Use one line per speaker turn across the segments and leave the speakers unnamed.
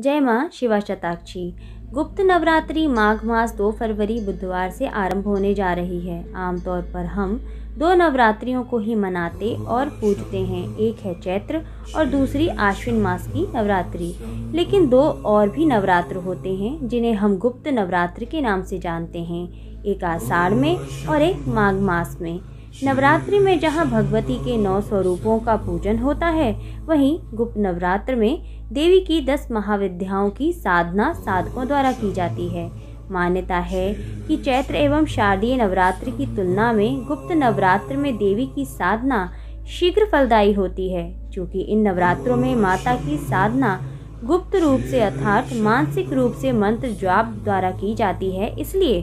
जय माँ शिवा शताक्षी। गुप्त नवरात्रि माघ मास 2 फरवरी बुधवार से आरंभ होने जा रही है। आमतौर पर हम 2 नवरात्रियों को ही मनाते और पूजते हैं। एक है चैत्र और दूसरी आश्विन मास की नवरात्रि। लेकिन 2 और भी नवरात्र होते हैं जिन्हें हम गुप्त नवरात्र के नाम से जानते हैं। एक आषाढ़ में और एक माघ मास में। नवरात्रि में जहाँ भगवती के 9 स्वरूपों का पूजन होता है, वहीं गुप्त नवरात्र में देवी की 10 महाविद्याओं की साधना साधकों द्वारा की जाती है। मान्यता है कि चैत्र एवं शारदीय नवरात्र की तुलना में गुप्त नवरात्र में देवी की साधना शीघ्र फलदायी होती है। चूँकि इन नवरात्रों में माता की साधना गुप्त रूप से अर्थात मानसिक रूप से मंत्र जाप द्वारा की जाती है, इसलिए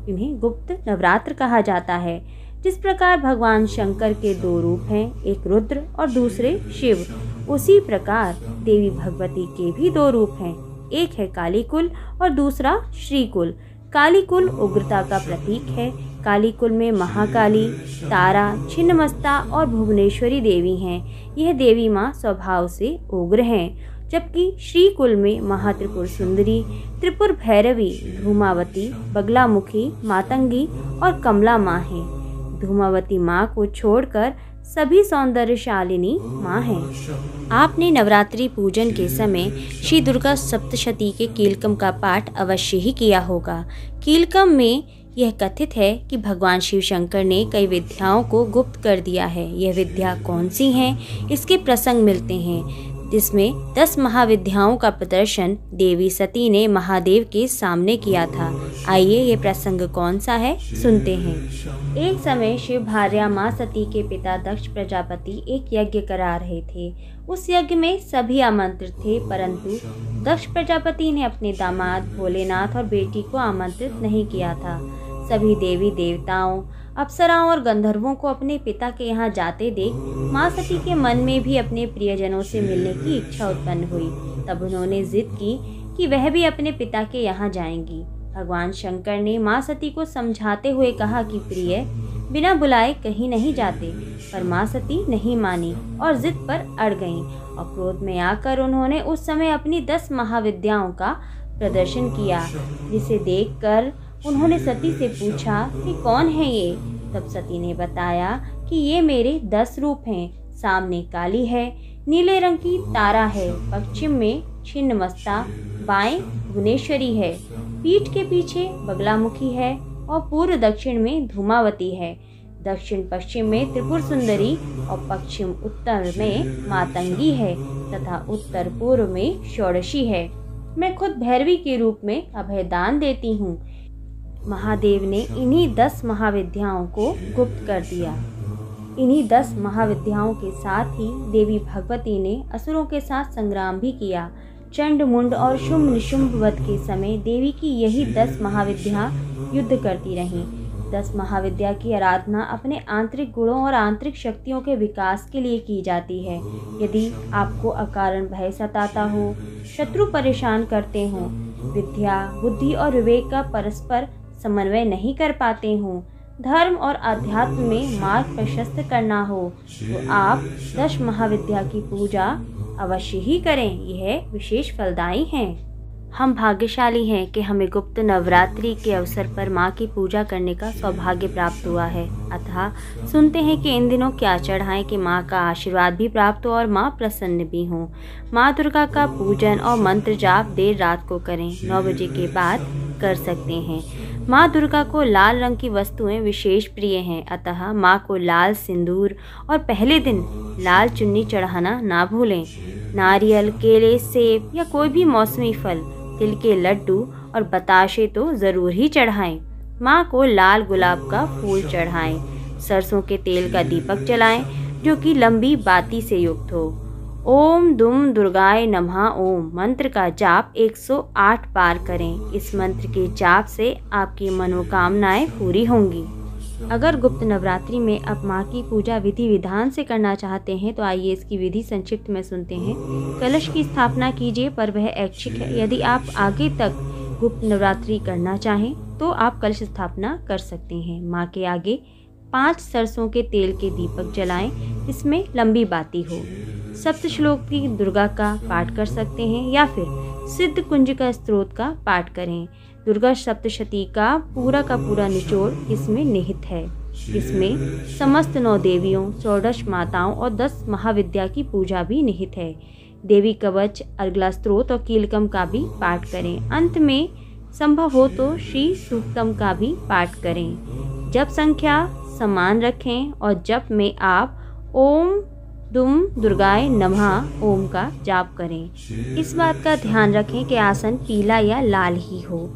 इन्हें गुप्त नवरात्र कहा जाता है। जिस प्रकार भगवान शंकर के 2 रूप हैं, एक रुद्र और दूसरे शिव, उसी प्रकार देवी भगवती के भी 2 रूप हैं। एक है कालीकुल और दूसरा श्रीकुल। कालीकुल उग्रता का प्रतीक है। कालीकुल में महाकाली, तारा, छिन्नमस्ता और भुवनेश्वरी देवी हैं। यह देवी माँ स्वभाव से उग्र हैं। जबकि श्रीकुल में महात्रिपुर सुंदरी, त्रिपुर भैरवी, धूमावती, बगलामुखी, मातंगी और कमला माँ हैं। धूमावती माँ को छोड़कर सभी सौंदर्यशालिनी माँ हैं। आपने नवरात्रि पूजन के समय श्री दुर्गा सप्तशती के कीलकम का पाठ अवश्य ही किया होगा। कीलकम में यह कथित है कि भगवान शिव शंकर ने कई विद्याओं को गुप्त कर दिया है। यह विद्या कौन सी हैं, इसके प्रसंग मिलते हैं, जिसमें 10 महाविद्याओं का प्रदर्शन देवी सती ने महादेव के सामने किया था। आइए ये प्रसंग कौन सा है, सुनते हैं। एक समय शिव भार्या माँ सती के पिता दक्ष प्रजापति एक यज्ञ करा रहे थे। उस यज्ञ में सभी आमंत्रित थे, परंतु दक्ष प्रजापति ने अपने दामाद भोलेनाथ और बेटी को आमंत्रित नहीं किया था। सभी देवी देवताओं, अप्सराओं और गंधर्वों को अपने पिता के यहाँ जाते देख माँ सती के मन में भी अपने प्रियजनों से मिलने की इच्छा उत्पन्न हुई। तब उन्होंने जिद की कि वह भी अपने पिता के यहाँ जाएंगी। भगवान शंकर ने माँ सती को समझाते हुए कहा कि प्रिय, बिना बुलाए कहीं नहीं जाते, पर माँ सती नहीं मानी और जिद पर अड़ गईं और क्रोध में आकर उन्होंने उस समय अपनी 10 महाविद्याओं का प्रदर्शन किया, जिसे देखकर उन्होंने सती से पूछा कि कौन है ये। तब सती ने बताया कि ये मेरे 10 रूप हैं। सामने काली है, नीले रंग की तारा है, पश्चिम में छिन्नमस्ता, बाएं भुवनेश्वरी है, पीठ के पीछे बगलामुखी है और पूर्व दक्षिण में धूमावती है। दक्षिण पश्चिम में त्रिपुर सुंदरी और पश्चिम उत्तर में मातंगी है तथा उत्तर पूर्व में षोडशी है। मैं खुद भैरवी के रूप में अभयदान देती हूँ। महादेव ने इन्हीं 10 महाविद्याओं को गुप्त कर दिया। इन्हीं 10 महाविद्याओं के साथ ही देवी भगवती ने असुरों के साथ संग्राम भी किया। चंड मुंड और शुंभ निशुंभ वध के समय देवी की यही 10 महाविद्या युद्ध करती रहीं। 10 महाविद्या की आराधना अपने आंतरिक गुणों और आंतरिक शक्तियों के विकास के लिए की जाती है। यदि आपको अकारण भय सताता हो, शत्रु परेशान करते हो, विद्या, बुद्धि और विवेक का परस्पर समन्वय नहीं कर पाते हो, धर्म और अध्यात्म में मार्ग प्रशस्त करना हो, तो आप 10 महाविद्या की पूजा अवश्य ही करें। यह विशेष फलदायी हैं। हम भाग्यशाली हैं कि हमें गुप्त नवरात्रि के अवसर पर माँ की पूजा करने का सौभाग्य प्राप्त हुआ है। अतः सुनते हैं कि इन दिनों क्या चढ़ाएं कि माँ का आशीर्वाद भी प्राप्त हो और माँ प्रसन्न भी हो। माँ दुर्गा का पूजन और मंत्र जाप देर रात को करें, 9 बजे के बाद कर सकते हैं। माँ दुर्गा को लाल रंग की वस्तुएं विशेष प्रिय हैं, अतः माँ को लाल सिंदूर और पहले दिन लाल चुन्नी चढ़ाना ना भूलें। नारियल, केले, सेब या कोई भी मौसमी फल, तिल के लड्डू और बताशे तो ज़रूर ही चढ़ाएं। माँ को लाल गुलाब का फूल चढ़ाएं। सरसों के तेल का दीपक जलाएं, जो कि लंबी बाती से युक्त हो। ओम दुम दुर्गाय नमः ओम मंत्र का जाप 108 बार करें। इस मंत्र के जाप से आपकी मनोकामनाएं पूरी होंगी। अगर गुप्त नवरात्रि में आप माँ की पूजा विधि विधान से करना चाहते हैं तो आइए इसकी विधि संक्षिप्त में सुनते हैं। कलश की स्थापना कीजिए, पर वह ऐच्छिक है। यदि आप आगे तक गुप्त नवरात्रि करना चाहें तो आप कलश स्थापना कर सकते हैं। माँ के आगे 5 सरसों के तेल के दीपक जलाएं, इसमें लंबी बाती हो। सप्त श्लोक की दुर्गा का पाठ कर सकते हैं या फिर सिद्ध कुंज का स्तोत्र का पाठ करें। दुर्गा सप्तशती का पूरा निचोड़ इसमें निहित है। इसमें समस्त 9 देवियों, 14 माताओं और 10 महाविद्या की पूजा भी निहित है। देवी कवच, अर्गला स्तोत्र और कीलकम का भी पाठ करें। अंत में संभव हो तो श्री सूक्तम का भी पाठ करें। जप संख्या समान रखें और जप में आप ओम दुम दुर्गाय नमः ओम का जाप करें। इस बात का ध्यान रखें कि आसन पीला या लाल ही हो।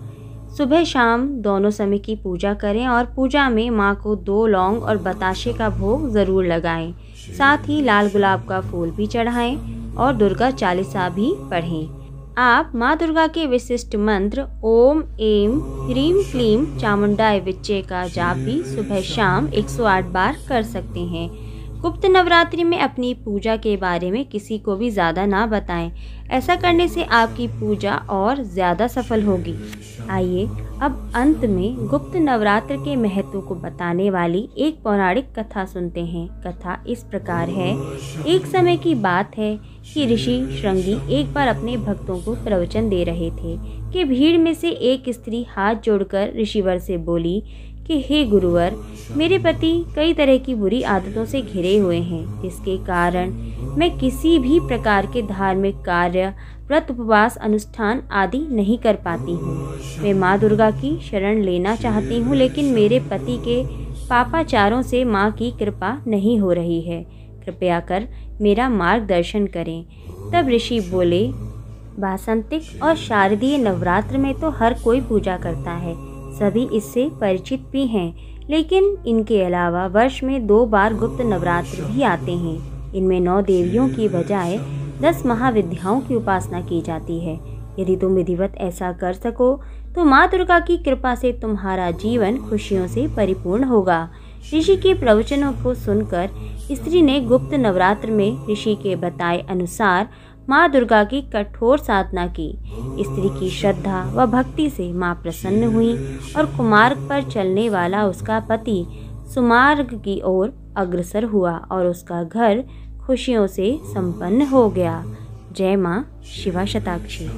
सुबह शाम दोनों समय की पूजा करें और पूजा में माँ को 2 लौंग और बताशे का भोग ज़रूर लगाएं। साथ ही लाल गुलाब का फूल भी चढ़ाएं और दुर्गा चालीसा भी पढ़ें। आप माँ दुर्गा के विशिष्ट मंत्र ओम एम ह्रीम क्लीम चामुंडाय विच्चे का जाप भी सुबह शाम 108 बार कर सकते हैं। गुप्त नवरात्रि में अपनी पूजा के बारे में किसी को भी ज़्यादा ना बताएं। ऐसा करने से आपकी पूजा और ज़्यादा सफल होगी। आइए अब अंत में गुप्त नवरात्र के महत्व को बताने वाली एक पौराणिक कथा सुनते हैं। कथा इस प्रकार है। एक समय की बात है कि ऋषि श्रृंगी एक बार अपने भक्तों को प्रवचन दे रहे थे कि भीड़ में से एक स्त्री हाथ जोड़कर ऋषिवर से बोली कि हे गुरुवर, मेरे पति कई तरह की बुरी आदतों से घिरे हुए हैं, जिसके कारण मैं किसी भी प्रकार के धार्मिक कार्य, व्रत, उपवास, अनुष्ठान आदि नहीं कर पाती हूँ। मैं माँ दुर्गा की शरण लेना चाहती हूँ, लेकिन मेरे पति के पापाचारों से माँ की कृपा नहीं हो रही है। कृपया कर मेरा मार्गदर्शन करें। तब ऋषि बोले, वासंतिक और शारदीय नवरात्र में तो हर कोई पूजा करता है, सभी इससे परिचित भी हैं, लेकिन इनके अलावा वर्ष में 2 बार गुप्त नवरात्र भी आते हैं। इनमें 9 देवियों की बजाय 10 महाविद्याओं की उपासना की जाती है। यदि तुम विधिवत ऐसा कर सको तो माँ दुर्गा की कृपा से तुम्हारा जीवन खुशियों से परिपूर्ण होगा। ऋषि के प्रवचनों को सुनकर स्त्री ने गुप्त नवरात्र में ऋषि के बताए अनुसार माँ दुर्गा की कठोर साधना की। स्त्री की श्रद्धा व भक्ति से माँ प्रसन्न हुई और कुमार्ग पर चलने वाला उसका पति सुमार्ग की ओर अग्रसर हुआ और उसका घर खुशियों से संपन्न हो गया। जय माँ शिवा शताक्षी।